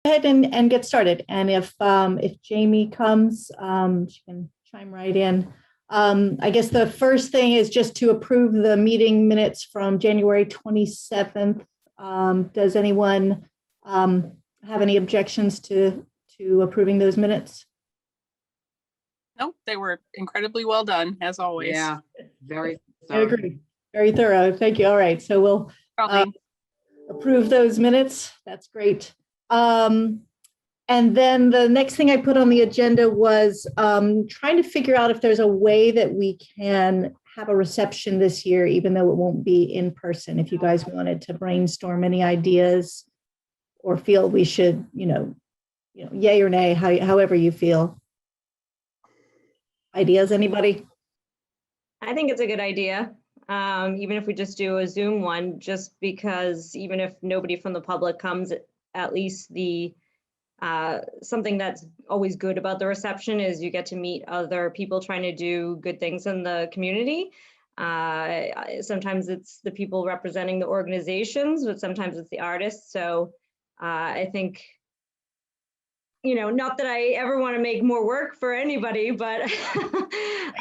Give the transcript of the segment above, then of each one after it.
ahead and get started. And if Jamie comes, she can chime right in. I guess the first thing is just to approve the meeting minutes from January 27th. Does anyone have any objections to approving those minutes? No, they were incredibly well done, as always. Yeah, very I agree. Very thorough. Thank you. All right. So we'll approve those minutes. That's great. And then the next thing I put on the agenda was trying to figure out if there's a way that we can have a reception this year, even though it won't be in person. If you guys wanted to brainstorm any ideas or feel we should, yay or nay, however you feel. Ideas, anybody? I think it's a good idea. Even if we just do a Zoom one, just because even if nobody from the public comes, at least the something that's always good about the reception is you get to meet other people trying to do good things in the community. Sometimes it's the people representing the organizations, but sometimes it's the artists. So I think, not that I ever want to make more work for anybody, but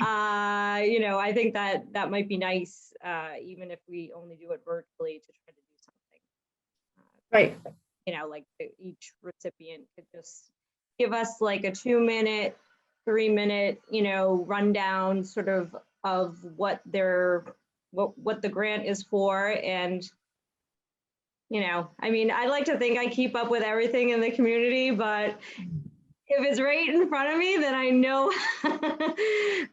I think that might be nice, even if we only do it virtually, to try to do something. Right. Like each recipient could just give us like a 2-minute, 3-minute, rundown sort of what the grant is for. And, I like to think I keep up with everything in the community, but if it's right in front of me, then I know.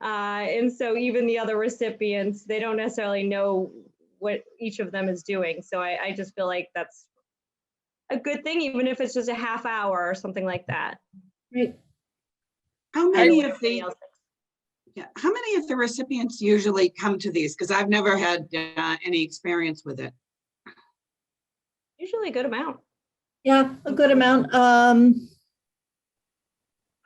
And so even the other recipients, they don't necessarily know what each of them is doing. So I just feel like that's a good thing, even if it's just a half hour or something like that. Right. How many of the recipients usually come to these? Because I've never had any experience with it. Usually a good amount. Yeah, a good amount. I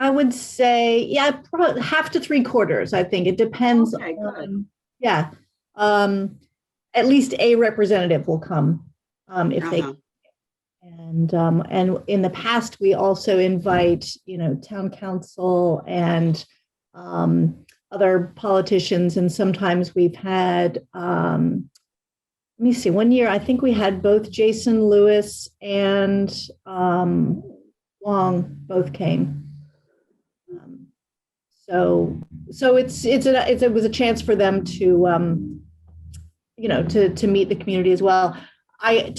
would say, probably half to 3/4. I think it depends. Okay, good. Yeah. At least a representative will come if they. And in the past, we also invite, town council and other politicians. And sometimes we've had, let me see, one year, I think we had both Jason Lewis and Wong both came. So it was a chance for them to, to meet the community as well. I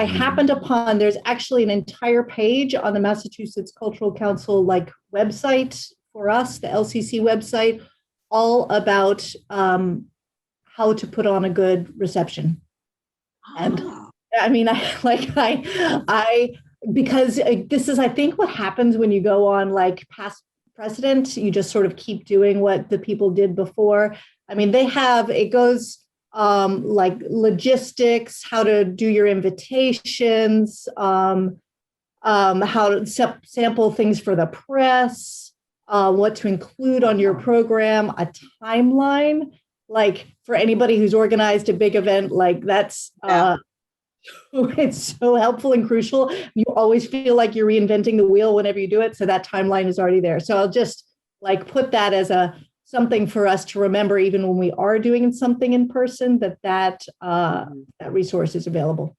happened upon, there's actually an entire page on the Massachusetts Cultural Council website for us, the LCC website, all about how to put on a good reception. And because this is, I think, what happens when you go on past precedent, you just sort of keep doing what the people did before. It goes logistics, how to do your invitations, how to sample things for the press, what to include on your program, a timeline. For anybody who's organized a big event, that's it's so helpful and crucial. You always feel like you're reinventing the wheel whenever you do it. So that timeline is already there. So I'll just put that as something for us to remember, even when we are doing something in person, that resource is available.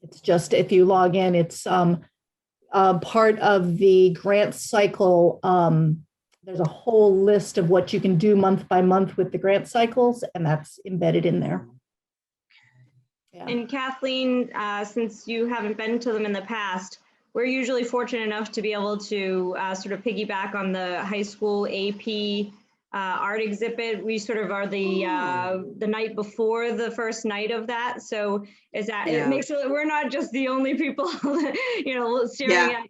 It's just, if you log in, it's part of the grant cycle. There's a whole list of what you can do month by month with the grant cycles, and that's embedded in there. Yeah. And Kathleen, since you haven't been to them in the past, we're usually fortunate enough to be able to sort of piggyback on the high school AP art exhibit. We sort of are the night before the first night of that. So it makes sure that we're not just the only people, staring at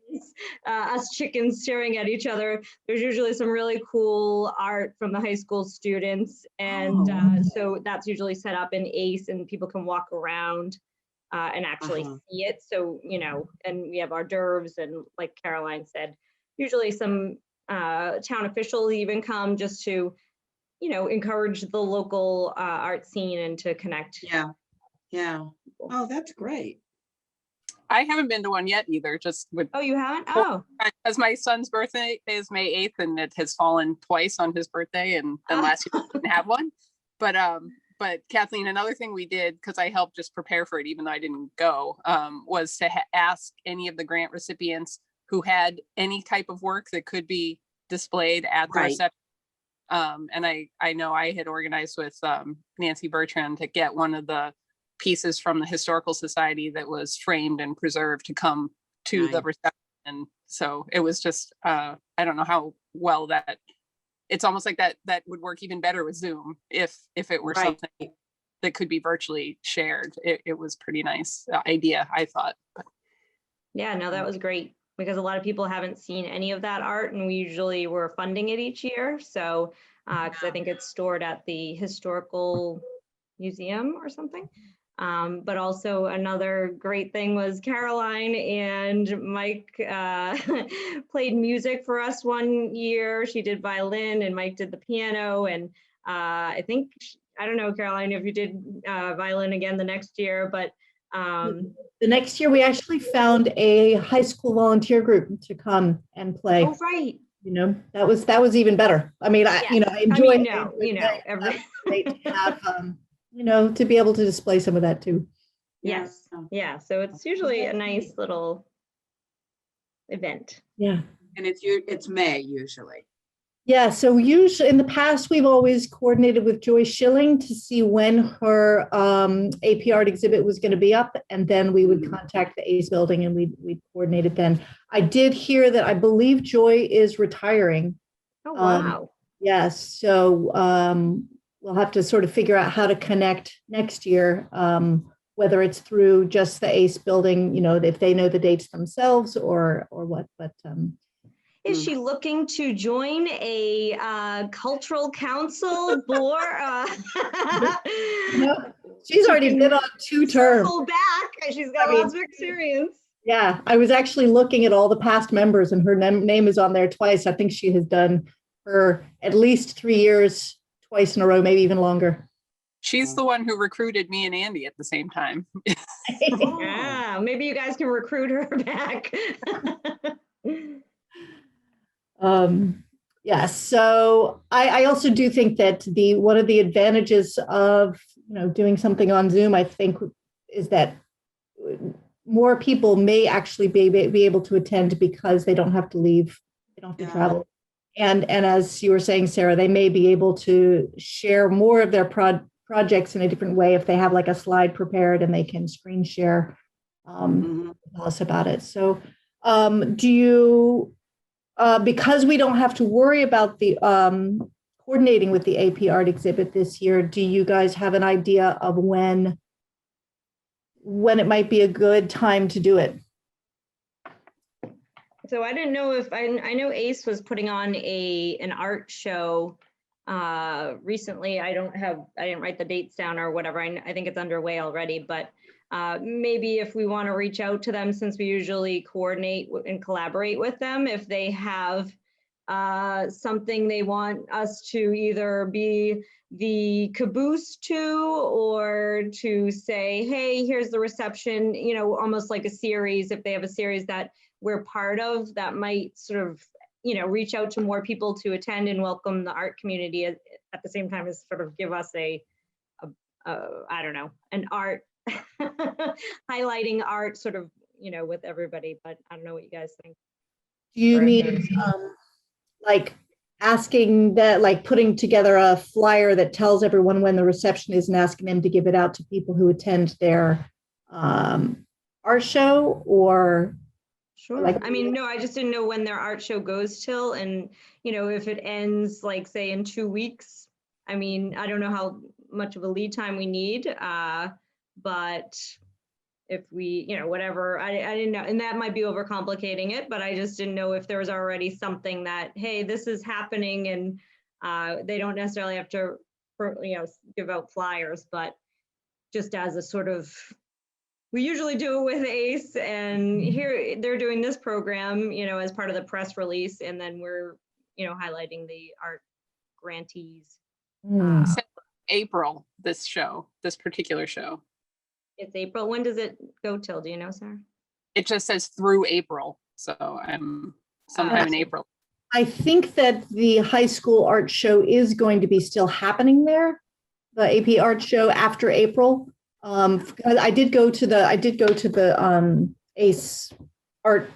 us chickens staring at each other. There's usually some really cool art from the high school students. And so that's usually set up in ACE and people can walk around and actually see it. So, and we have hors d'oeuvres, and like Caroline said, usually some town officials even come just to, encourage the local art scene and to connect. Yeah. Oh, that's great. I haven't been to one yet either, just with, Oh, you haven't? Oh. as my son's birthday is May 8th and it has fallen twice on his birthday, and then last year we didn't have one. But Kathleen, another thing we did, because I helped just prepare for it, even though I didn't go, was to ask any of the grant recipients who had any type of work that could be displayed at the Right. reception. And I know I had organized with Nancy Bertrand to get one of the pieces from the Historical Society that was framed and preserved to come to the Nice. reception. And so it was just, I don't know how well that, it's almost like that would work even better with Zoom if it were Right. something that could be virtually shared. It was pretty nice idea, I thought. But Yeah, no, that was great because a lot of people haven't seen any of that art, and we usually were funding it each year. So, because I think it's stored at the Historical Museum or something. But also another great thing was Caroline and Mike played music for us one year. She did violin and Mike did the piano. And I think, I don't know, Caroline, if you did violin again the next year, but The next year, we actually found a high school volunteer group to come and play. oh, right. You know, that was even better. I mean, I enjoy. I mean, every great to have, to be able to display some of that too. yes, yeah. So it's usually a nice little event. Yeah. And it's May usually. Yeah, so usually in the past, we've always coordinated with Joy Schilling to see when her AP art exhibit was going to be up, and then we would contact the ACE building and we'd coordinate it then. I did hear that I believe Joy is retiring. Oh, wow. Yes, so we'll have to sort of figure out how to connect next year, whether it's through just the ACE building, if they know the dates themselves or what, but Is she looking to join a cultural council board? She's already been on 2 terms. Circle back. She's got lots of experience. Yeah, I was actually looking at all the past members and her name is on there twice. I think she has done her at least 3 years, twice in a row, maybe even longer. she's the one who recruited me and Andy at the same time. Yeah, maybe you guys can recruit her back. Yeah, so I also do think that one of the advantages of doing something on Zoom, I think, is that more people may actually be able to attend because they don't have to leave, they don't have to travel. And as you were saying, Sarah, they may be able to share more of their projects in a different way if they have like a slide prepared and they can screen share, tell us about it. So do you, because we don't have to worry about the coordinating with the AP art exhibit this year, do you guys have an idea of when it might be a good time to do it? So I didn't know if I know ACE was putting on an art show recently. I didn't write the dates down or whatever. I think it's underway already, but maybe if we want to reach out to them, since we usually coordinate and collaborate with them, if they have something they want us to either be the caboose to, or to say, hey, here's the reception, almost like a series. If they have a series that we're part of, that might sort of, reach out to more people to attend and welcome the art community at the same time as sort of give us I don't know, an art, highlighting art sort of, with everybody, but I don't know what you guys think. Do you mean like asking that, like putting together a flyer that tells everyone when the reception is and asking them to give it out to people who attend their art show, or? Sure. Like, I mean, no, I just didn't know when their art show goes till, and if it ends, like, say, in 2 weeks. I mean, I don't know how much of a lead time we need, but if we, whatever, I didn't know, and that might be overcomplicating it, but I just didn't know if there was already something that, hey, this is happening, and they don't necessarily have to, give out flyers, but just as a sort of, we usually do it with ACE, and here they're doing this program, as part of the press release, and then we're, highlighting the art grantees. April, this particular show. It's April. When does it go till? Do you know, Sarah? it just says through April. So I'm sometime in April. I think that the high school art show is going to be still happening there, the AP art show after April. I did go to the ACE art,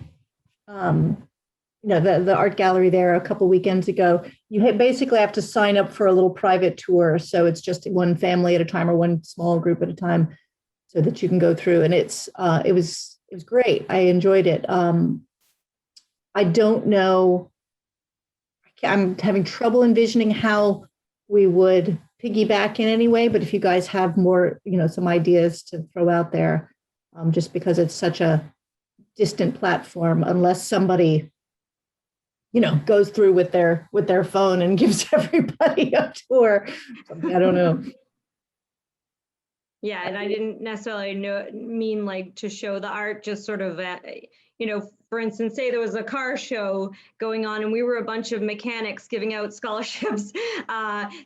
the art gallery there a couple weekends ago. You basically have to sign up for a little private tour. So it's just one family at a time or one small group at a time so that you can go through. And it was great. I enjoyed it. I don't know. I'm having trouble envisioning how we would piggyback in any way, but if you guys have more, some ideas to throw out there, just because it's such a distant platform, unless somebody, goes through with their phone and gives everybody a tour. I don't know. Yeah, and I didn't necessarily mean like to show the art, just sort of, for instance, say there was a car show going on and we were a bunch of mechanics giving out scholarships.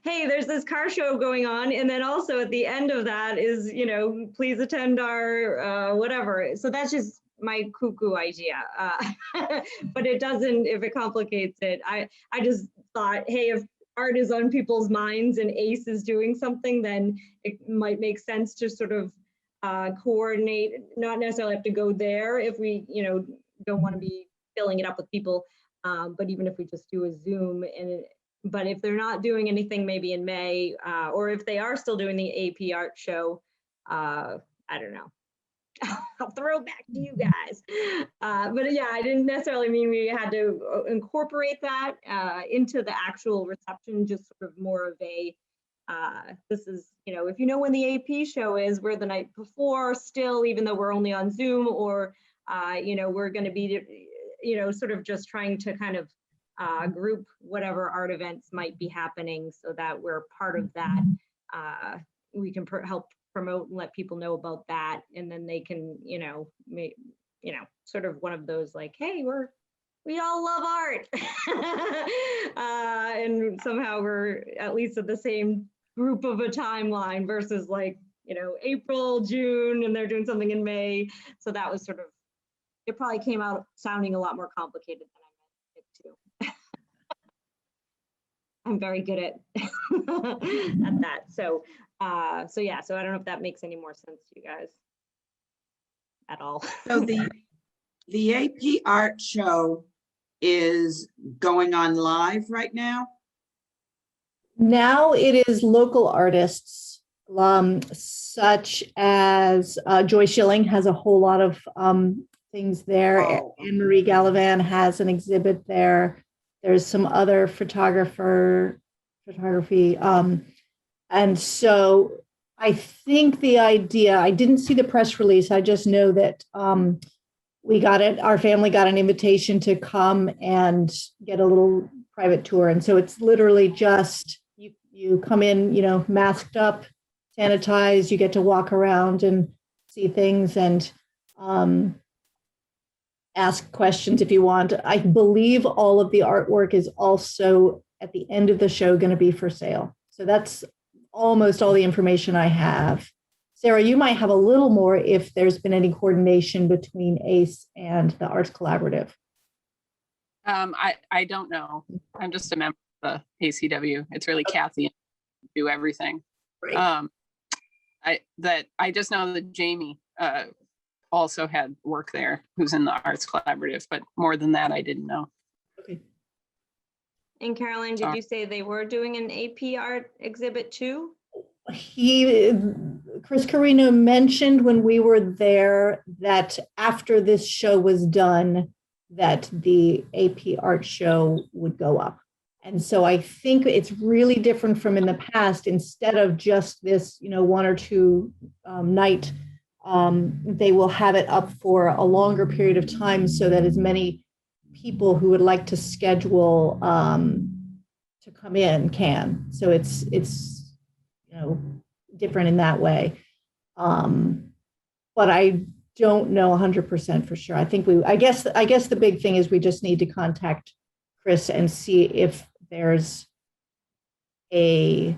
Hey, there's this car show going on. And then also at the end of that is, please attend our whatever. So that's just my cuckoo idea. But it doesn't, if it complicates it, I just thought, hey, if art is on people's minds and ACE is doing something, then it might make sense to sort of coordinate, not necessarily have to go there if we, don't want to be filling it up with people. But even if we just do a Zoom, but if they're not doing anything maybe in May, or if they are still doing the AP art show, I don't know. I'll throw it back to you guys. But yeah, I didn't necessarily mean we had to incorporate that into the actual reception, just sort of more of a, this is, if when the AP show is, we're the night before still, even though we're only on Zoom, or, we're going to be, sort of just trying to kind of group whatever art events might be happening so that we're part of that. We can help promote and let people know about that, and then they can, sort of one of those like, hey, we all love art, and somehow we're at least at the same group of a timeline versus like, April, June, and they're doing something in May. So that was sort of, it probably came out sounding a lot more complicated than I meant it to. I'm very good at that. So yeah, so I don't know if that makes any more sense to you guys at all. So the AP art show is going on live right now? Now it is local artists, such as Joy Schilling has a whole lot of things there. Oh. Anne-Marie Gallivan has an exhibit there. There's some other photography. And so I think the idea, I didn't see the press release. I just know that we got it. Our family got an invitation to come and get a little private tour. And so it's literally just, you come in, masked up, sanitized, you get to walk around and see things and ask questions if you want. I believe all of the artwork is also at the end of the show going to be for sale. So that's almost all the information I have. Sarah, you might have a little more if there's been any coordination between ACE and the Arts Collaborative. I don't know. I'm just a member of the ACW. It's really Kathy do everything. Right. I just know that Jamie also had work there, who's in the Arts Collaborative, but more than that, I didn't know. Okay. And Caroline, did you say they were doing an AP art exhibit too? Chris Carino mentioned when we were there that after this show was done, that the AP art show would go up. And so I think it's really different from in the past. Instead of just this, one or two night, they will have it up for a longer period of time so that as many people who would like to schedule to come in can. So it's different in that way. But I don't know 100% for sure. I guess the big thing is we just need to contact Chris and see if there's a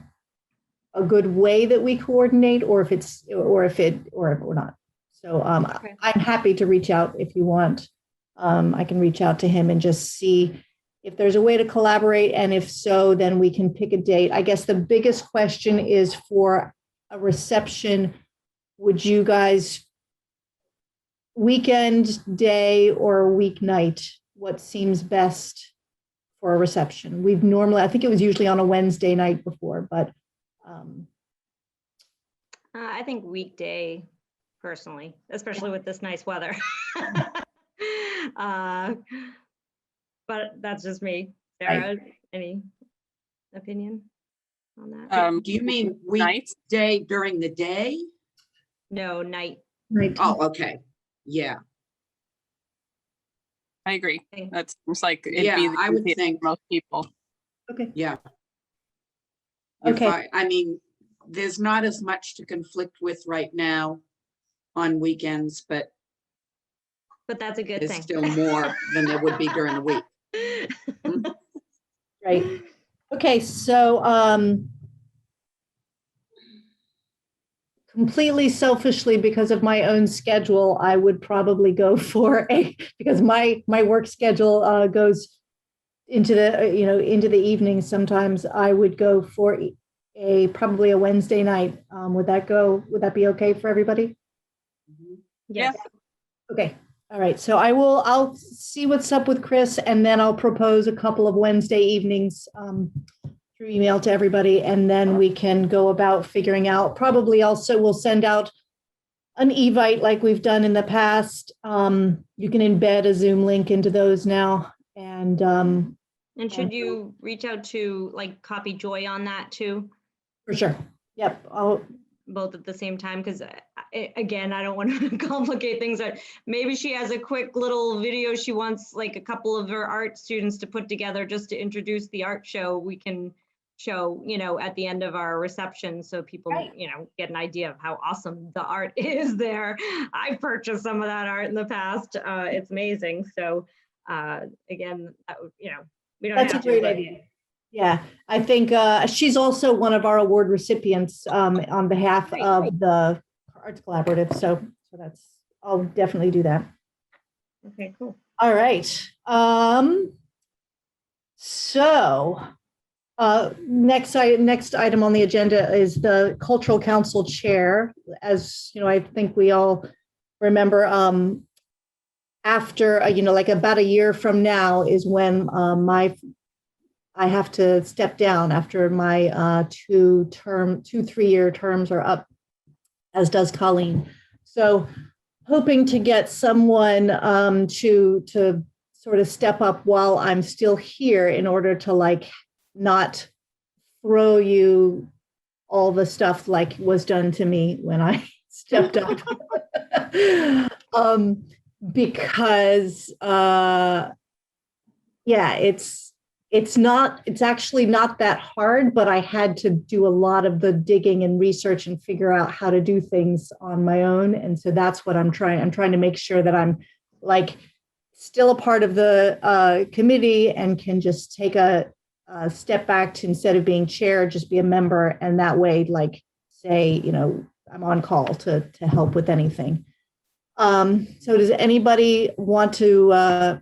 good way that we coordinate, or if not. So Okay. I'm happy to reach out if you want. I can reach out to him and just see if there's a way to collaborate. And if so, then we can pick a date. I guess the biggest question is for a reception. Would you guys weekend, day, or weeknight? What seems best for a reception? We've normally, I think it was usually on a Wednesday night before, but I think weekday, personally, especially with this nice weather. But that's just me. Sarah, any opinion on that? Do you mean Nights? weekday during the day? No, night. night. Oh, okay. Yeah, I agree. Okay. That seems like it'd Yeah, be the I would easiest think- for most people. Okay. yeah. You're Okay. fine. I mean, there's not as much to conflict with right now on weekends, but But that's a good there's thing. still more than there would be during the week. Right. Okay, so completely selfishly, because of my own schedule, I would probably go for because my work schedule goes into the into the evening. Sometimes I would go for probably a Wednesday night. Would that be okay for everybody? Yes. Okay. All right. So I'll see what's up with Chris, and then I'll propose a couple of Wednesday evenings through email to everybody, and then we can go about figuring out. Probably also we'll send out an Evite like we've done in the past. You can embed a Zoom link into those now, and And should you reach out to copy Joy on that too, for sure. Yep. both at the same time? Because again, I don't want to complicate things. Maybe she has a quick little video she wants a couple of her art students to put together just to introduce the art show. We can show, at the end of our reception, so people, Right. get an idea of how awesome the art is there. I purchased some of that art in the past. It's amazing. So again, we don't That's a have to, great but- idea. Yeah, I think she's also one of our award recipients on behalf Great. of the Arts Collaborative. So I'll definitely do that. Okay, cool. All right. So next item on the agenda is the Cultural Council Chair. As you know, I think we all remember after about a year from now is when I have to step down after my 2 3-year terms are up, as does Colleen. So hoping to get someone to sort of step up while I'm still here in order to not throw you all the stuff like was done to me when I stepped up. Because it's actually not that hard, but I had to do a lot of the digging and research and figure out how to do things on my own. And so that's what I'm trying to make sure that I'm still a part of the committee and can just take a step back to, instead of being chair, just be a member. And that way, say, I'm on call to help with anything. So does anybody want to,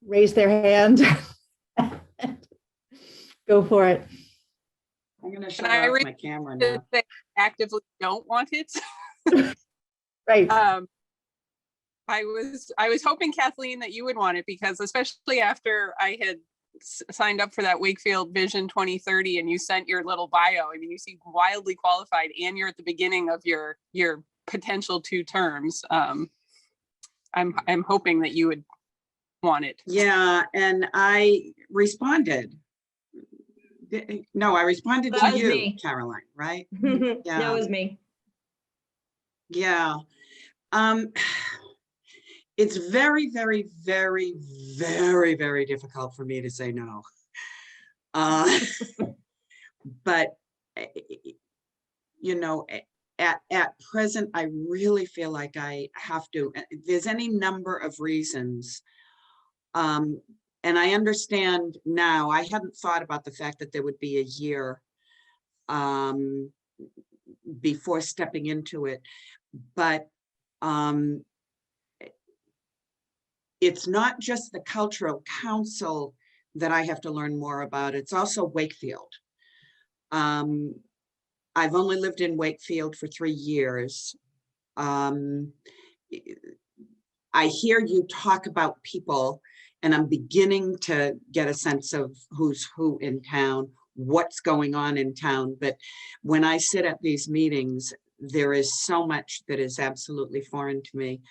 raise their hand? Go for it. I'm gonna shut I off read my camera That now. they actively don't want it. Right. I was hoping, Kathleen, that you would want it, because especially after I had signed up for that Wakefield Vision 2030 and you sent your little bio. I mean, you seem wildly qualified and you're at the beginning of your potential 2 terms. I'm hoping that you would want it. Yeah, and I responded. No, I responded That to was you, me. Caroline, right? That was me. Yeah. It's very, very, very, very, very difficult for me to say no. But at present, I really feel like I have to. There's any number of reasons. And I understand now, I hadn't thought about the fact that there would be a year before stepping into it. But Um, it's not just the cultural council that I have to learn more about. It's also Wakefield. I've only lived in Wakefield for 3 years. I hear you talk about people, and I'm beginning to get a sense of who's who in town, what's going on in town. But when I sit at these meetings, there is so much that is absolutely foreign to me.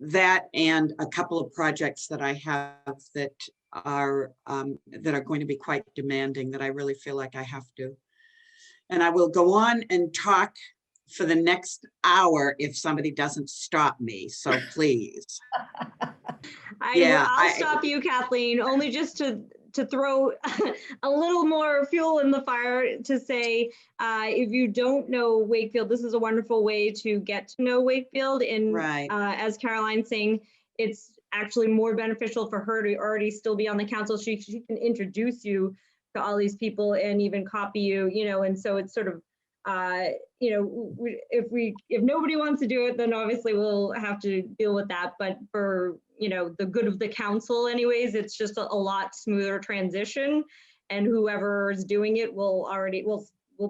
That and a couple of projects that I have that are going to be quite demanding, that I really feel like I have to. And I will go on and talk for the next hour if somebody doesn't stop me. So please. I'll stop you, Kathleen, only just to throw a little more fuel in the fire to say, if you don't know Wakefield, this is a wonderful way to get to know Wakefield. And Right. As Caroline's saying, it's actually more beneficial for her to already still be on the council. She can introduce you to all these people and even copy you, and so it's sort of, if nobody wants to do it, then obviously we'll have to deal with that. But for, the good of the council anyways, it's just a lot smoother transition, and whoever is doing it will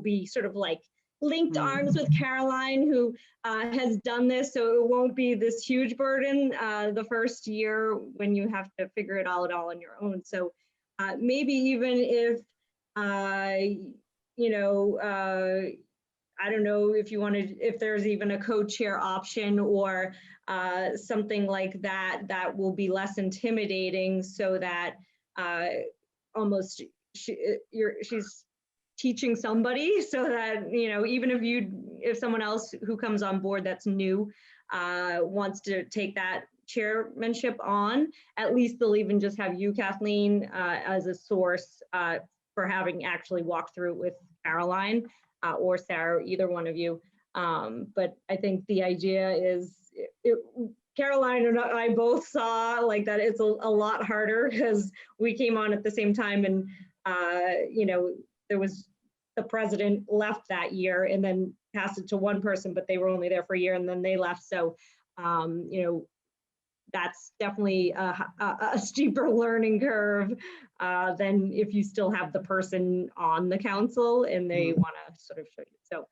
be sort of like linked arms with Caroline, who has done this. So it won't be this huge burden the first year when you have to figure it all out on your own. So maybe even if, I don't know if there's even a co-chair option or something like that, that will be less intimidating, so that almost she's teaching somebody, so that, even if someone else who comes on board that's new wants to take that chairmanship on, at least they'll even just have you, Kathleen, as a source for having actually walked through it with Caroline or Sarah, either one of you. But I think the idea is, Caroline and I both saw like that it's a lot harder, because we came on at the same time, and there was the president left that year and then passed it to one person, but they were only there for a year and then they left. So that's definitely a steeper learning curve than if you still have the person on the council and they want to sort of show you. So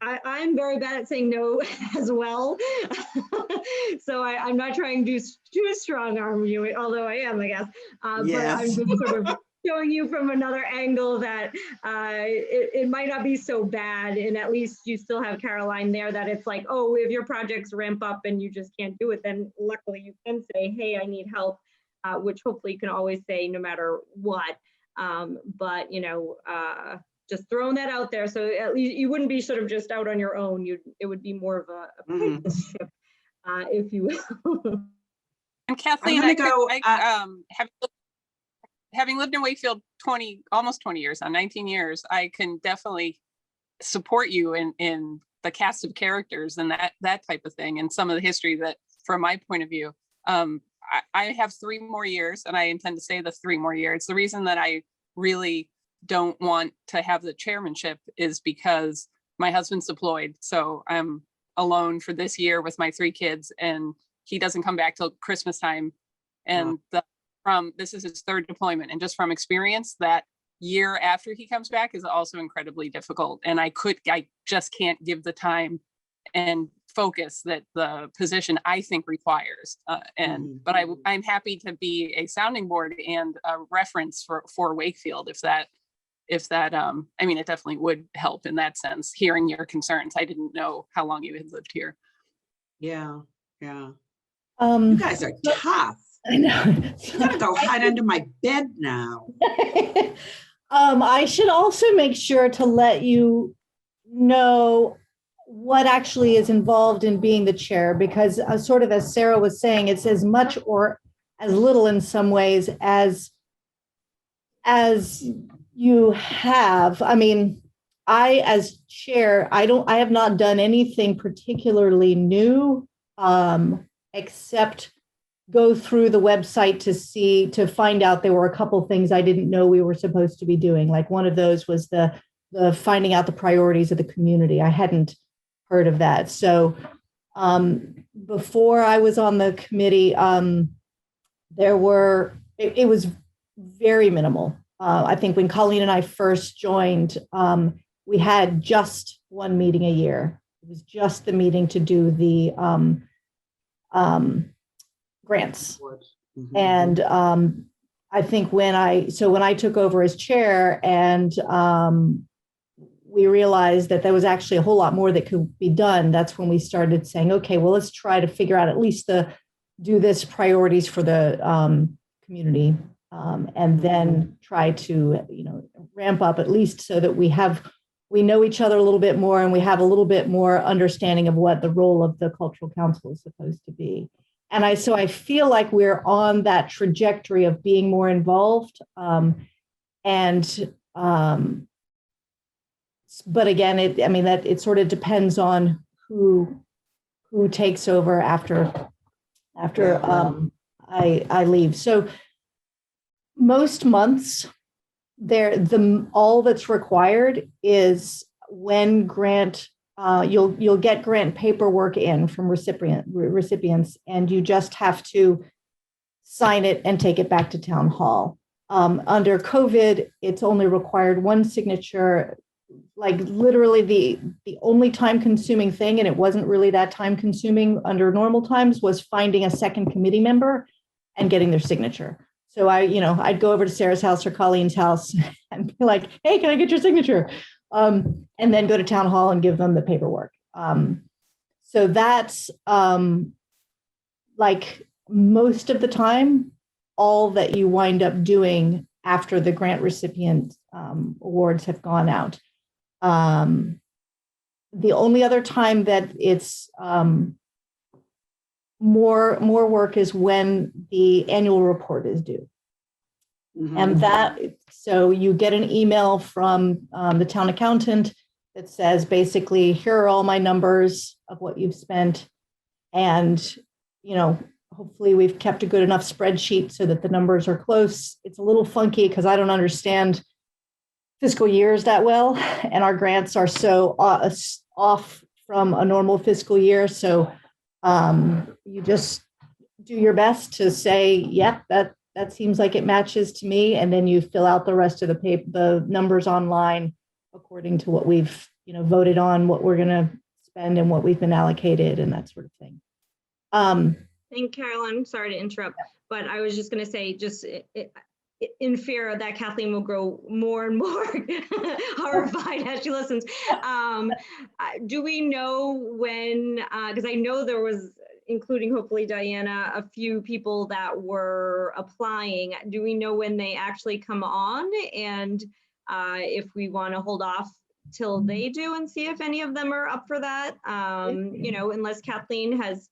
I'm very bad at saying no as well. So I'm not trying to do strong arm you, although I am, I guess. But I'm just sort of showing you from another angle that it might not be so bad, and at least you still have Caroline there, that it's like, oh, if your projects ramp up and you just can't do it, then luckily you can say, hey, I need help, which hopefully you can always say no matter what. But just throwing that out there, so at least you wouldn't be sort of just out on your own. It would be more of a apprenticeship, if you will. And Kathleen, having lived in Wakefield almost 20 years, 19 years, I can definitely support you in the cast of characters and that type of thing, and some of the history that, from my point of view, I have 3 more years, and I intend to stay the 3 more years. The reason that I really don't want to have the chairmanship is because my husband's deployed, so I'm alone for this year with my 3 kids, and he doesn't come back till Christmas time, and this is his 3rd deployment, and just from experience, that year after he comes back is also incredibly difficult, and I just can't give the time and focus that the position I think requires. But I'm happy to be a sounding board and a reference for Wakefield, if that it definitely would help in that sense, hearing your concerns. I didn't know how long you had lived here. Yeah. You guys are tough. I know. I'm gonna go hide under my bed now. I should also make sure to let you know what actually is involved in being the chair, because sort of as Sarah was saying, it's as much or as little in some ways as you have. I mean, as chair, I have not done anything particularly new, except go through the website to find out there were a couple things I didn't know we were supposed to be doing. Like one of those was the finding out the priorities of the community. I hadn't heard of that. So before I was on the committee, it was very minimal. I think when Colleen and I first joined, we had just one meeting a year. It was just the meeting to do the grants. Mhm. And I think when I took over as chair, and we realized that there was actually a whole lot more that could be done, that's when we started saying, okay, well, let's try to figure out at least do this priorities for the community, and then try to, ramp up at least so that we know each other a little bit more, and we have a little bit more understanding of what the role of the cultural council is supposed to be. And I feel like we're on that trajectory of being more involved. But again, it sort of depends on who takes over after I leave. So most months, all that's required is when grant. You'll get grant paperwork in from recipients, and you just have to sign it and take it back to town hall. Under COVID, it's only required one signature. Like literally the only time-consuming thing, and it wasn't really that time-consuming under normal times, was finding a second committee member and getting their signature. So I'd go over to Sarah's house or Colleen's house and be like, "Hey, can I get your signature?" And then go to town hall and give them the paperwork. So that's like most of the time, all that you wind up doing after the grant recipient awards have gone out. The only other time that it's more work is when the annual report is due. Mhm. And so you get an email from the town accountant that says, basically, here are all my numbers of what you've spent. And, hopefully we've kept a good enough spreadsheet so that the numbers are close. It's a little funky because I don't understand fiscal years that well. And our grants are so off from a normal fiscal year. So you just do your best to say, yep, that seems like it matches to me, and then you fill out the rest of the numbers online according to what we've voted on, what we're going to spend, and what we've been allocated, and that sort of thing. And Carolyn, sorry to interrupt, but I was just going to say, just in fear that Kathleen will grow more and more horrified as she listens. Do we know when? Because I know there was, including hopefully Diana, a few people that were applying. Do we know when they actually come on? And if we want to hold off till they do and see if any of them are up for that, unless Kathleen has,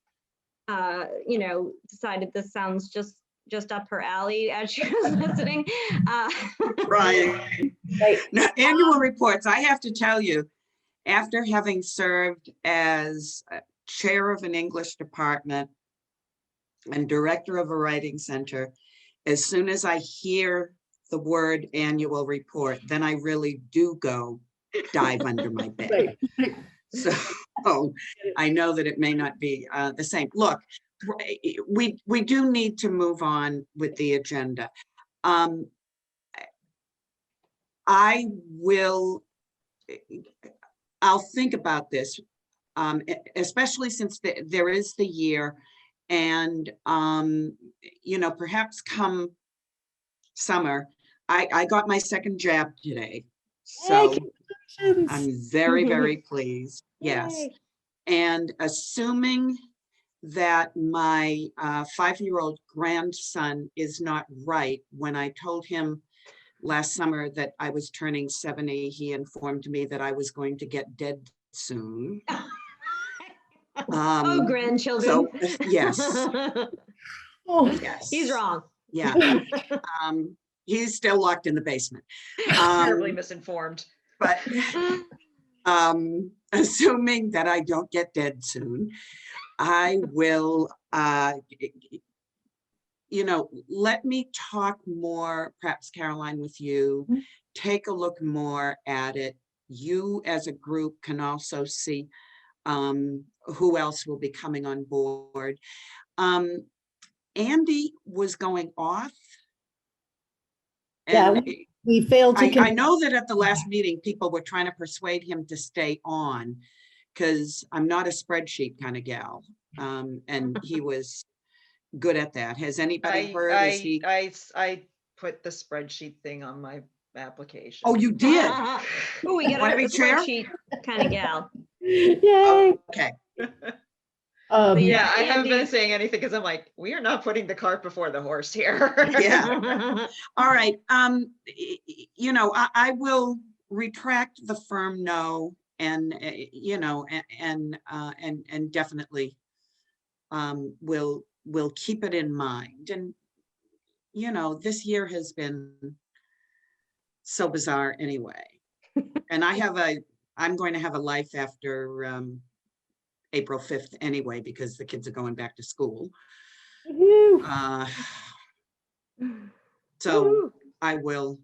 decided this sounds just up her alley as she was listening. Right. Now, annual reports, I have to tell you, after having served as chair of an English department and director of a writing center, as soon as I hear the word annual report, then I really do go dive under my bed. Right. So I know that it may not be the same. Look, we do need to move on with the agenda. I'll think about this, especially since there is the year, and perhaps come summer. I got my second jab today, so I'm very, very pleased. Yes. Yay. And assuming that my 5-year-old grandson is not right, when I told him last summer that I was turning 70, he informed me that I was going to get dead soon. Grandchildren. So, yes. Yes. He's wrong. Yeah. He's still locked in the basement. Terribly misinformed. But assuming that I don't get dead soon, I will, let me talk more, perhaps Caroline, with you, take a look more at it. You as a group can also see. Who else will be coming on board? Andy was going off. Yeah, And we failed to. I know that at the last meeting, people were trying to persuade him to stay on because I'm not a spreadsheet kind of gal. And he was good at that. Has anybody heard? Is he? I put the spreadsheet thing on my application. Oh, you did? Oh, we got Wanna a be chair? spreadsheet kind of gal. Yay. Okay. But Yeah, I haven't been Andy- saying anything because I'm like, we are not putting the cart before the horse here. Yeah. All right. You know, I will retract the firm no, and you know, and definitely we'll keep it in mind. And you know, this year has been so bizarre anyway. And I'm going to have a life after April 5th anyway, because the kids are going back to school. Woo-hoo. So I will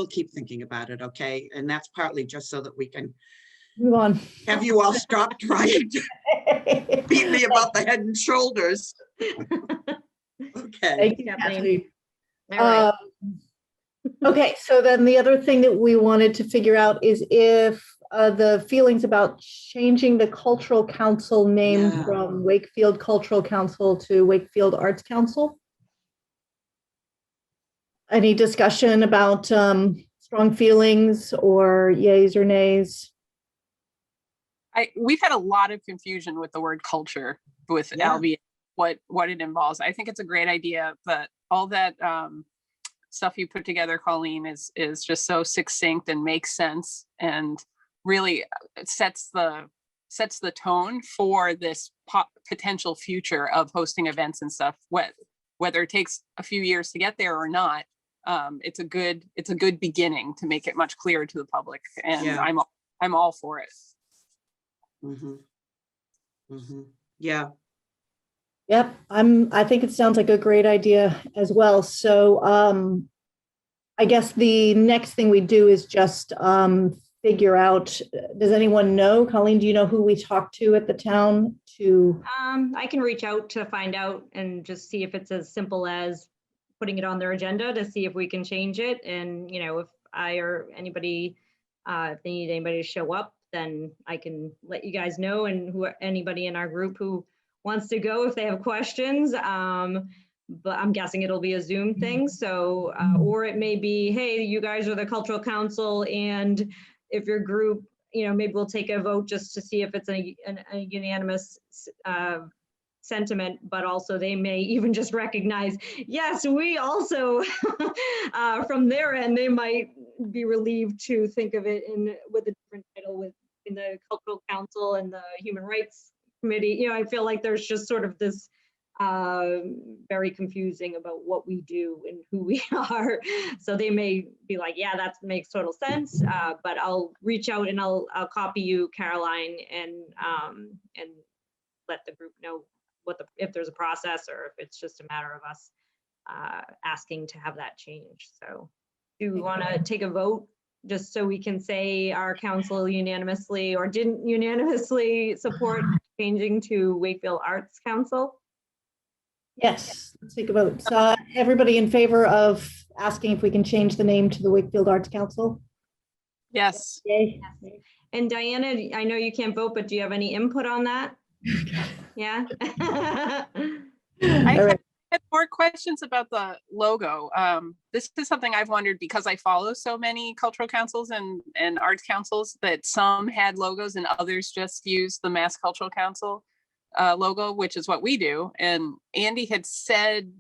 keep thinking about it, okay? And that's partly just so that we can Move on. have you all stop trying to beat me about the head and shoulders. Okay. Thank you, Kathleen. Kathleen. All right. Okay, so then the other thing that we wanted to figure out is if the feelings about changing the cultural council name Yeah. from Wakefield Cultural Council to Wakefield Arts Council. Any discussion about strong feelings or yays or nays? We've had a lot of confusion with the word culture with Yeah. Albie, what it involves. I think it's a great idea, but all that stuff you put together, Colleen, is just so succinct and makes sense, and really sets the tone for this potential future of hosting events and stuff. Whether it takes a few years to get there or not, it's a good beginning to make it much clearer to the public, and Yeah. I'm all for it. Yeah. Yep, I think it sounds like a great idea as well. So I guess the next thing we do is just figure out, does anyone know, Colleen, do you know who we talked to at the town to? I can reach out to find out and just see if it's as simple as putting it on their agenda to see if we can change it. And, you know, if I or anybody, if they need anybody to show up, then I can let you guys know, and anybody in our group who wants to go if they have questions. But I'm guessing it'll be a Zoom thing. So, or it may be, hey, you guys are the cultural council, and if your group, you know, maybe we'll take a vote just to see if it's a unanimous sentiment, but also they may even just recognize, yes, we also, from their end, they might be relieved to think of it with a different title in the cultural council and the human rights committee. You know, I feel like there's just sort of this very confusing about what we do and who we are. So they may be like, yeah, that makes total sense. But I'll reach out and I'll copy you, Caroline, and let the group know if there's a process or if it's just a matter of us asking to have that changed. So do we want to take a vote just so we can say our council unanimously or didn't unanimously support changing to Wakefield Arts Council? Yes, let's take a vote. So everybody in favor of asking if we can change the name to the Wakefield Arts Council? Yes. Yay. And Diana, I know you can't vote, but do you have any input on that? Yeah. I All right. had more questions about the logo. This is something I've wondered because I follow so many cultural councils and arts councils that some had logos and others just used the Mass Cultural Council logo, which is what we do. And Andy had said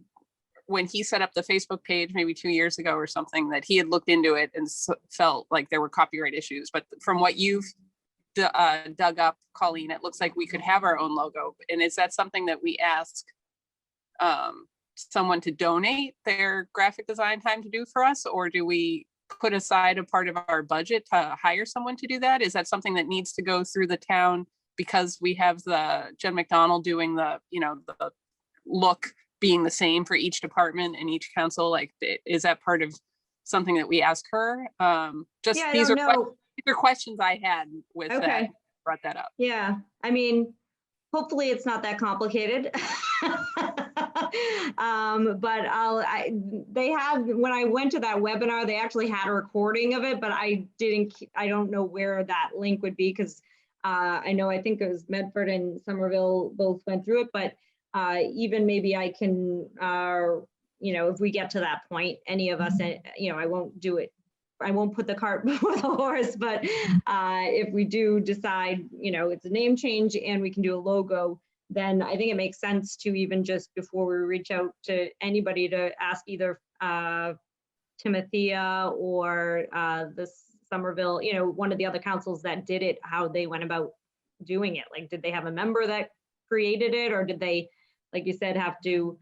when he set up the Facebook page maybe 2 years ago or something that he had looked into it and felt like there were copyright issues. But from what you've dug up, Colleen, it looks like we could have our own logo. And is that something that we ask someone to donate their graphic design time to do for us, or do we put aside a part of our budget to hire someone to do that? Is that something that needs to go through the town because we have the Jen McDonald doing the, you know, the look being the same for each department and each council? Like, is that part of something that we ask her? Just Yeah, I these don't are know. questions I had with that. brought that up. Yeah, I mean, hopefully it's not that complicated. But they had, when I went to that webinar, they actually had a recording of it, but I don't know where that link would be, because I think it was Medford and Somerville both went through it, but even maybe I can, if we get to that point, any of us, I won't do it. I won't put the cart before the horse, but if we do decide, it's a name change and we can do a logo, then I think it makes sense to even just before we reach out to anybody to ask either Timothea or the Somerville, one of the other councils that did it, how they went about doing it. Like, did they have a member that created it, or did they, like you said, have to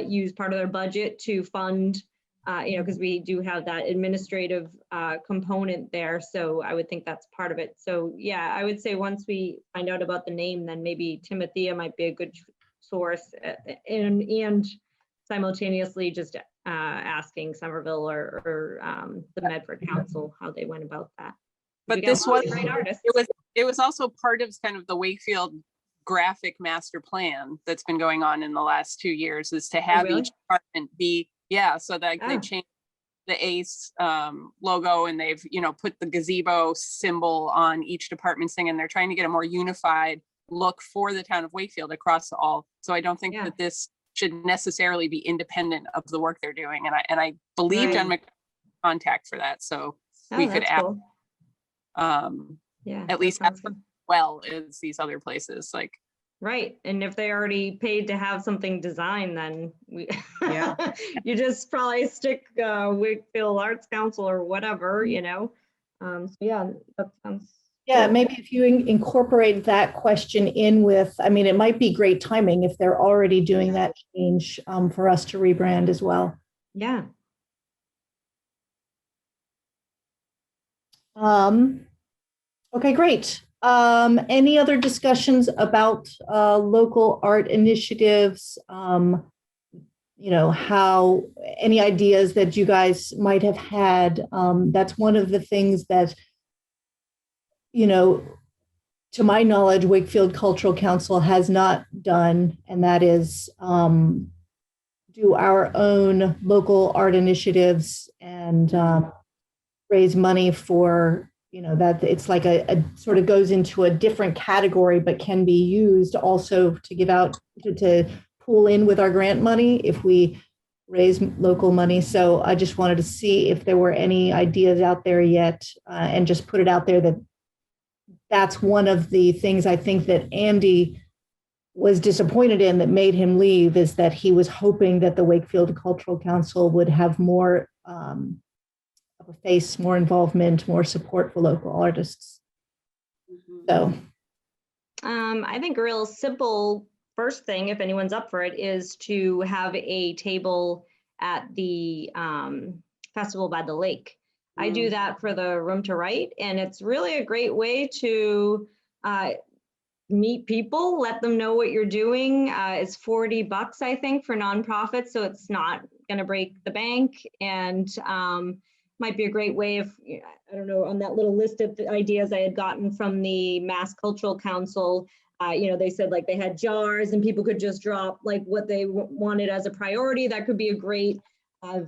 use part of their budget to fund, because we do have that administrative component there. So I would think that's part of it. So yeah, I would say once we find out about the name, then maybe Timothea might be a good source, and simultaneously just asking Somerville or the Medford Council how they went about that. But We got this a lot was of great artists. it was also part of kind of the Wakefield graphic master plan that's been going on in the last 2 years, is to have really? each department be, so that they changed the ACE logo, and they've put the gazebo symbol on each department's thing, and they're trying to get a more unified look for the town of Wakefield across all. So I don't think that this should necessarily be independent of the work they're doing, and I believe John McConnell contact for that, so we could add cool. at least as well as these other places, like. Right, and if they already paid to have something designed, then we Yeah. you just probably stick Wakefield Arts Council or whatever, So yeah, that sounds. Yeah, cool. maybe if you incorporate that question in with, it might be great timing if they're already doing that change for us to rebrand as well. Yeah. Okay, great. Any other discussions about local art initiatives? How, any ideas that you guys might have had? That's one of the things that, to my knowledge, Wakefield Cultural Council has not done, and that is do our own local art initiatives and raise money for, that it's like a sort of goes into a different category, but can be used also to give out, to pool in with our grant money if we raise local money. So I just wanted to see if there were any ideas out there yet, and just put it out there that that's one of the things I think that Andy was disappointed in, that made him leave, is that he was hoping that the Wakefield Cultural Council would have more of a face, more involvement, more support for local artists. So I think a real simple first thing, if anyone's up for it, is to have a table at the Festival by the Lake. I do that for the Room to Write, and it's really a great way to meet people, let them know what you're doing. It's $40, I think, for nonprofits, so it's not going to break the bank, and might be a great way of, I don't know, on that little list of the ideas I had gotten from the Mass Cultural Council, they said like they had jars and people could just drop like what they wanted as a priority. That could be a great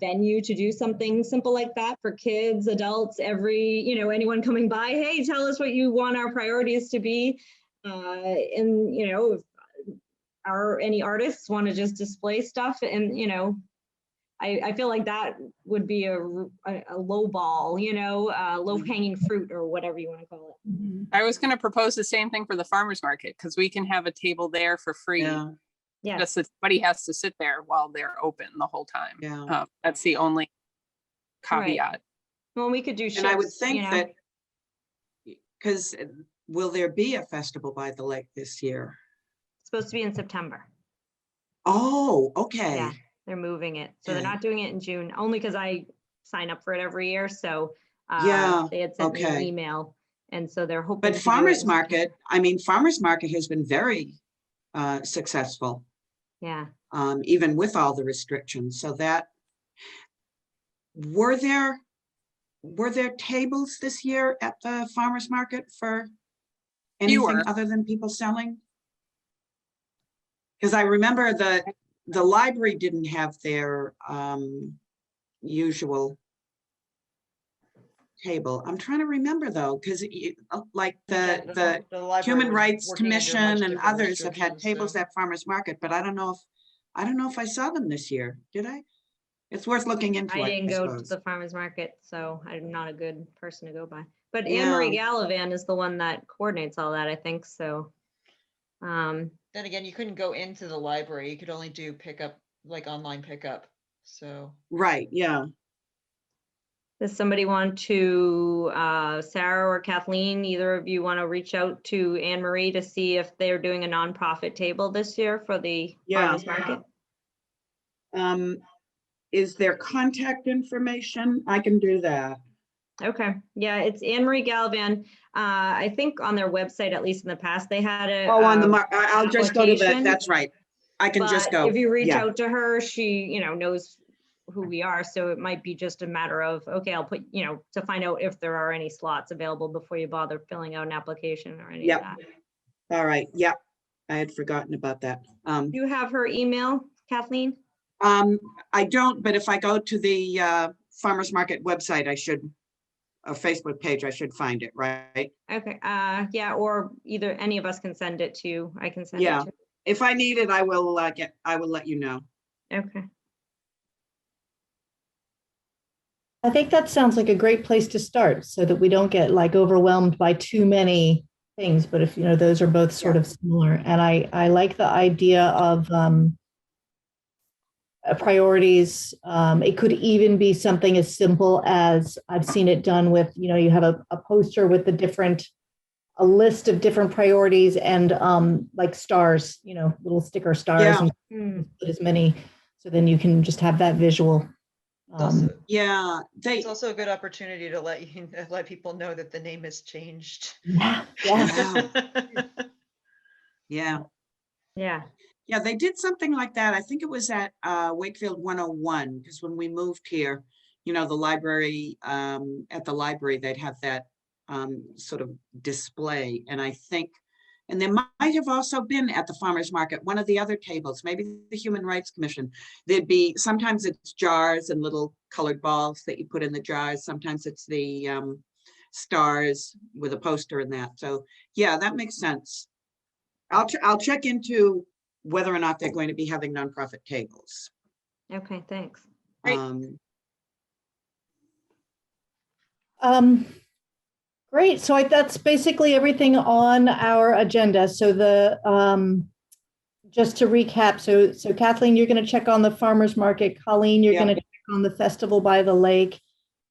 venue to do something simple like that for kids, adults, anyone coming by. Hey, tell us what you want our priorities to be. And, if any artists want to just display stuff, and, I feel like that would be a low ball, low hanging fruit, or whatever you want to call it. I was going to propose the same thing for the farmers market, because we can have a table there for free. Yeah. Just that somebody has to sit there while they're open the whole time. Yeah. That's the only caveat. Right. Well, we could do shifts, And I would think that, because will there be a festival by the lake this year? It's supposed to be in September. Oh, okay. Yeah, they're moving it. So they're Okay. not doing it in June, only because I sign up for it every year. So they had sent me an email. And so they're hoping. But farmers market has been very successful. Yeah. Even with all the restrictions. So that, were there tables this year at the farmers market for Anything Fewer. other than people selling? Because I remember the library didn't have their usual table. I'm trying to remember though, because like Yeah, the library Human was Rights working under much Commission and different others have had restrictions, tables so- at farmers market, but I don't know if I saw them this year. Did I? It's worth looking into. I didn't go to suppose. the farmer's market, so I'm not a good person to go by. But Yeah. Anne Marie Gallivan is the one that coordinates all that, I think, so. Then again, you couldn't go into the library. You could only do pickup, like online pickup. So Right, yeah. Does somebody want to, Sarah or Kathleen, either of you want to reach out to Anne Marie to see if they're doing a nonprofit table this year for the Yeah. farmer's market? Is there contact information? I can do that. Okay, yeah, it's Anne Marie Gallivan. I think on their website, at least in the past, they had a. Oh, on the I'll just go to the, application, that's right. I can just but go. if you reach Yeah. out to her, she, knows who we are. So it might be just a matter of, okay, I'll put, to find out if there are any slots available before you bother filling out an application or any of Yep. that. All right, yeah. I had forgotten about that. Do you have her email, Kathleen? I don't, but if I go to the farmer's market website, I should, a Facebook page, I should find it, right? Okay, yeah, or either any of us can send it to you. I can send it Yeah. to. If I need it, I will let you know. Okay. I think that sounds like a great place to start so that we don't get like overwhelmed by too many things. But if, those are both sort of similar. And I like the idea of priorities. It could even be something as simple as I've seen it done with, you have a poster with a list of different priorities and like stars, little sticker stars. Yeah. And put as many, so then you can just have that visual. it's also, Yeah, it's also a good opportunity to let people know that the name has changed. Yeah. Yeah. Yeah. Yeah, they did something like that. I think it was at Wakefield 101, because when we moved here, the library, at the library, they'd have that sort of display. And I think, and there might have also been at the farmer's market, one of the other tables, maybe the Human Rights Commission, there'd be, sometimes it's jars and little colored balls that you put in the jars. Sometimes it's the stars with a poster in that. So yeah, that makes sense. I'll check into whether or not they're going to be having nonprofit tables. Okay, thanks. Great. Great. So that's basically everything on our agenda. So just to recap, so Kathleen, you're going to check on the farmer's market. Colleen, you're going to check on the festival by the lake,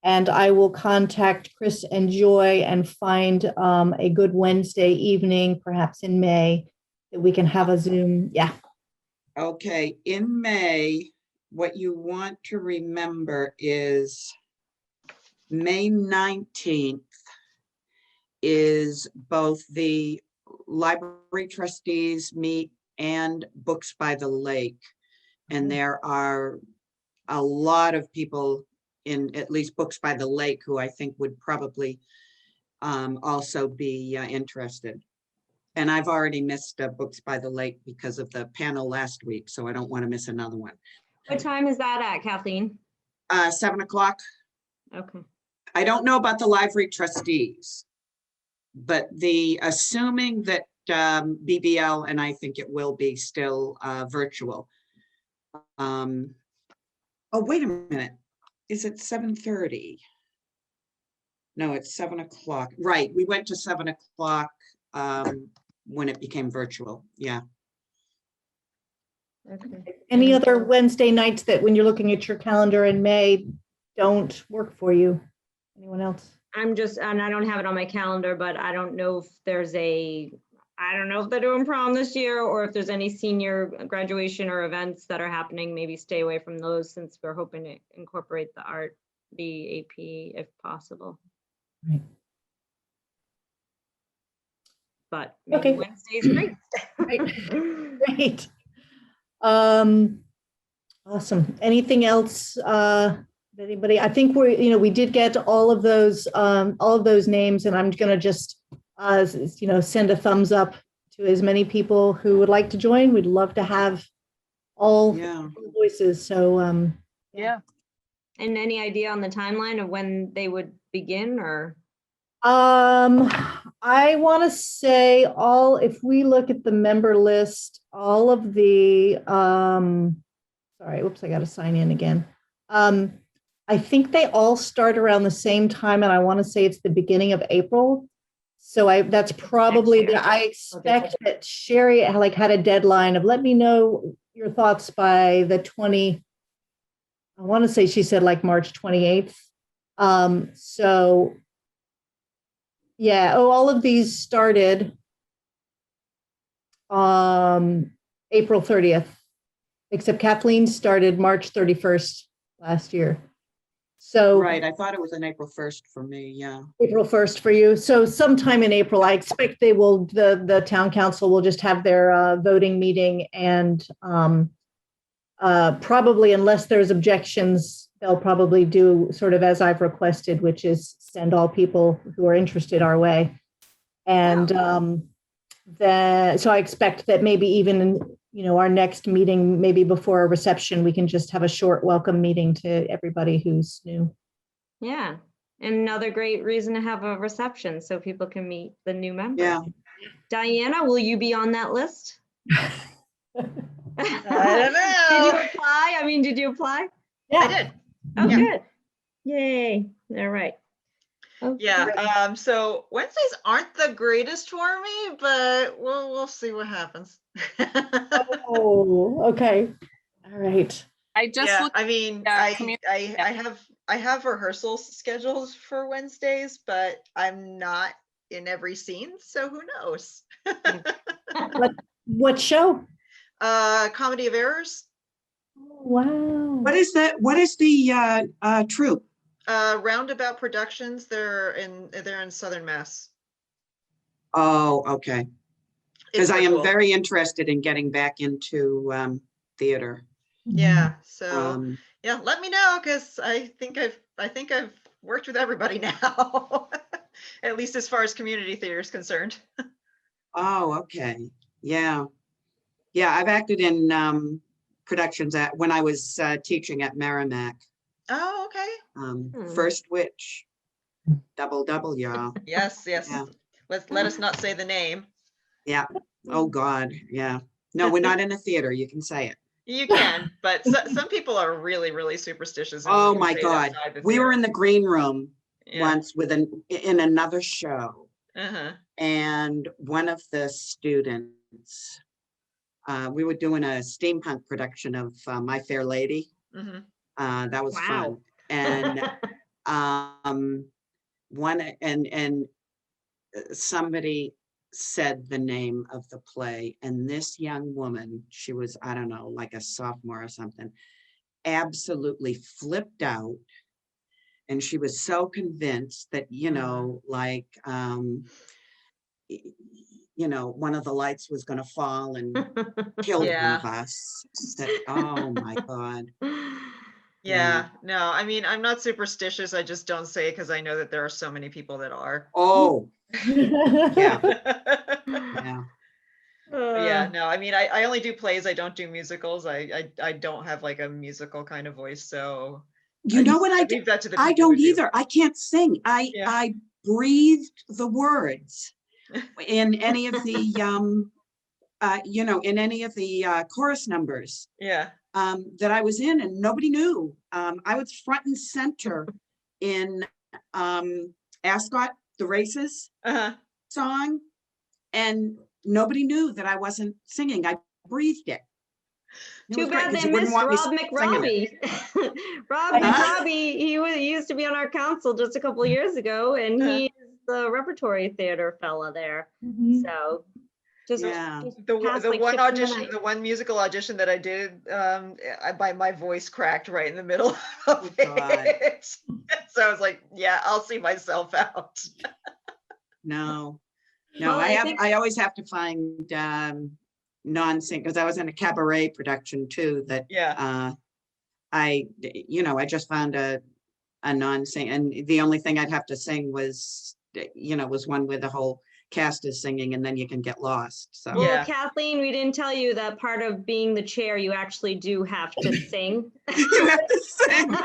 and I will contact Chris and Joy and find a good Wednesday evening, perhaps in May, that we can have a Zoom. Yeah. Okay, in May, what you want to remember is May 19th is both the library trustees meet and Books by the Lake. And there are a lot of people in at least Books by the Lake who I think would probably also be interested. And I've already missed Books by the Lake because of the panel last week, so I don't want to miss another one. What time is that at, Kathleen? 7 o'clock. Okay. I don't know about the library trustees, but assuming that BBL, and I think it will be still virtual. Oh, wait a minute. Is it 7:30? No, it's 7 o'clock. Right, we went to 7 o'clock when it became virtual. Yeah. Okay. Any other Wednesday nights that when you're looking at your calendar in May don't work for you? Anyone else? And I don't have it on my calendar, but I don't know if I don't know if they're doing prom this year or if there's any senior graduation or events that are happening. Maybe stay away from those since we're hoping to incorporate the AP if possible. Right. But maybe Okay. Wednesday's great. Great. Awesome. Anything else? Anybody? I think we did get all of those names, and I'm going to just send a thumbs up to as many people who would like to join. We'd love to have all Yeah. voices. So Yeah. And any idea on the timeline of when they would begin, or? I want to say if we look at the member list, all of the, sorry, whoops, I got to sign in again. I think they all start around the same time, and I want to say it's the beginning of April. So that's probably I expect that Sherry had a deadline of let me know your thoughts by the 20. I want to say she said March 28th. So yeah, all of these started April 30th, except Kathleen started March 31st last year. So Right, I thought it was an April 1st for me, yeah. April 1st for you. So sometime in April, I expect the town council will just have their voting meeting, and probably, unless there's objections, they'll probably do sort of as I've requested, which is send all people who are interested our way. And so I expect that maybe even in, our next meeting, maybe before a reception, we can just have a short welcome meeting to everybody who's new. Yeah, and another great reason to have a reception so people can meet the new members. Yeah. Diana, will you be on that list? I don't know. Did you apply? Did you apply? Yeah. I did. Oh, Yeah. good. Yay. All right. Okay. Yeah. So Wednesdays aren't the greatest for me, but we'll see what happens. Oh, okay. All right. I just Yeah, looked. I have rehearsals scheduled for Wednesdays, but I'm not in every scene, so who knows? What show? Comedy of Errors. Wow. What is that? What is the troupe? Roundabout Productions. They're in Southern Mass. Oh, okay. Because I am Cool. very interested in getting back into theater. Yeah. So yeah, let me know, because I think I've worked with everybody now, at least as far as community theater is concerned. Oh, okay. Yeah. Yeah, I've acted in productions when I was teaching at Merrimack. Oh, okay. First Witch. Double, y'all. Yes. Yeah. Let us not say the name. Yeah. Oh God. Yeah. No, we're not in a theater. You can say it. You can, but some people are really, really superstitious. And Oh won't my say it God. outside the We were theater. in the green room Yeah. once in another show. Uh-huh. And one of the students, we were doing a steampunk production of My Fair Lady. Mm-hmm. That was Wow. fun. And somebody said the name of the play, and this young woman, she was, I don't know, like a sophomore or something, absolutely flipped out. And she was so convinced that, one of the lights was going to fall and kill one Yeah. of us. That, oh my God. Yeah. No, I'm not superstitious. I just don't say it because I know that there are so many people that are. Oh, yeah. Yeah. Yeah. Yeah, no, I only do plays. I don't do musicals. I don't have like a musical kind of voice. So You know what I do? leave that to the I people who don't do. either. I can't sing. Yeah. I breathed the words in any of the in any of the chorus numbers Yeah. that I was in, and nobody knew. I was front and center in Ascot, the Races song, and nobody knew that I wasn't singing. I breathed it. It Too was great, bad 'cause they you wouldn't missed want me Rob singing it. McRobbie. Rob McRobbie, he used to be on our council just a couple of years ago, and he is the repertory theater fella there. So just Yeah. The like one ships in the audition, night. the one musical audition that I did, my voice cracked right in the middle of God. it. So I was like, yeah, I'll see myself out. No, Well, I always have to find non-sing, because I was in a cabaret production too that Yeah. I just found a non-sing, and the only thing I'd have to sing was was one with the whole cast is singing, and then you can get lost. So Well, Yeah. Kathleen, we didn't tell you that part of being the chair, you actually do have to sing. you have to sing.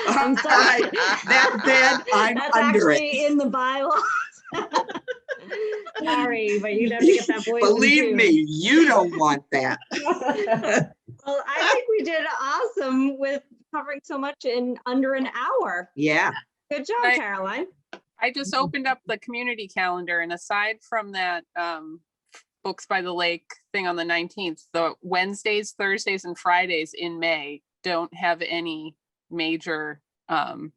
I'm sorry. That bad, I'm That's under actually it. in the bylaws. Sorry, but you'd have to get that voice in Believe tune. me, you don't want that. Well, I think we did awesome with covering so much in under an hour. Yeah. Good job, Right. Caroline. I just opened up the community calendar, and aside from that Books by the Lake thing on the 19th, the Wednesdays, Thursdays, and Fridays in May don't have any major Oh,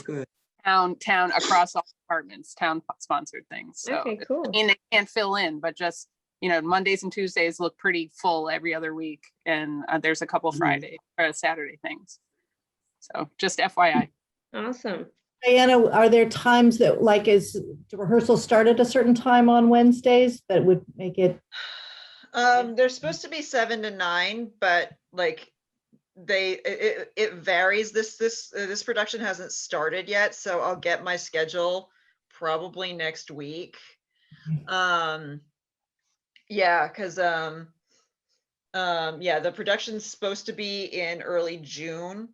good. town across all departments, town sponsored things. So Okay, cool. I mean, they can't fill in, but just, Mondays and Tuesdays look pretty full every other week, and there's a couple Mhm. Friday or Saturday things. So just FYI. Awesome. Diana, are there times that is the rehearsal start at a certain time on Wednesdays that would make it? They're supposed to be 7 to 9, but like it varies. This production hasn't started yet, so I'll get my schedule probably next week. Yeah, because the production's supposed to be in early June.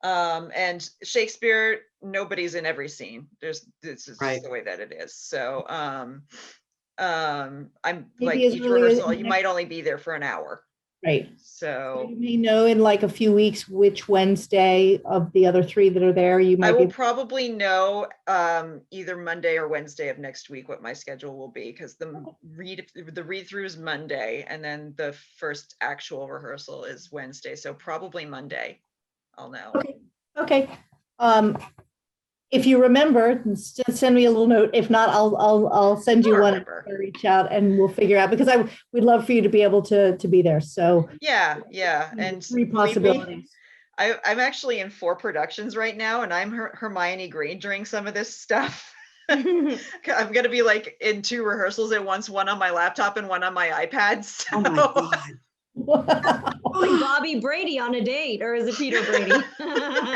And Shakespeare, nobody's in every scene. This is Right. just the way that it is. So I'm Maybe like as each early as rehearsal, you next- might only be there for an hour. Right. So You may know in a few weeks which Wednesday of the other three that are there you I might will be. probably know either Monday or Wednesday of next week what my schedule will be, because the read through is Monday, and then the first actual rehearsal is Wednesday. So probably Monday, I'll know. Okay. If you remember, send me a little note. If not, I'll send you I'll one. remember. Reach out and we'll figure out, because we'd love for you to be able to be there. So Yeah, and three believe me, possibilities. I'm actually in 4 productions right now, and I'm Hermione Green during some of this stuff. I'm gonna be in 2 rehearsals at once, one on my laptop and one on my iPad. So. Oh my God. Like Bobby Brady on a date, or is it Peter Brady?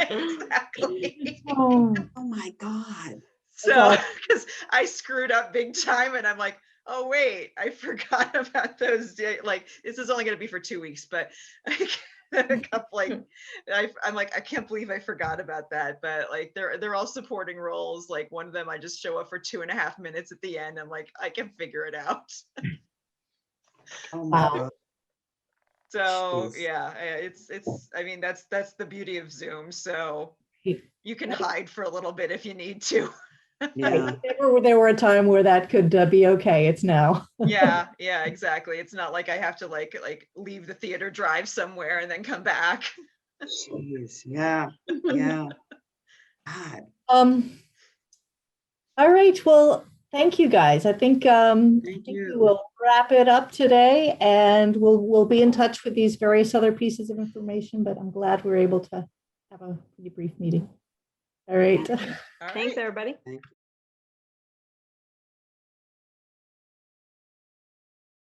Exactly. Oh, my God. So, because I screwed up big time, and I'm like, oh wait, I forgot about those days. This is only going to be for 2 weeks, but a couple I'm like, I can't believe I forgot about that. But they're all supporting roles. One of them, I just show up for 2.5 minutes at the end. I'm like, I can figure it out. Oh my Wow. God. So Jeez. yeah, it's I mean, that's the beauty of Zoom. So you can Right. hide for a little bit if you need to. Yeah. There were a time where that could be okay. It's now. Yeah, exactly. It's not like I have to leave the theater, drive somewhere, and then come back. Jeez. Yeah. Yeah. God. All right. Well, thank you guys. I think we you. will wrap it up today, and we'll be in touch with these various other pieces of information, but I'm glad we're able to have a pretty brief meeting. All right. All Thanks, right. everybody. Thank you.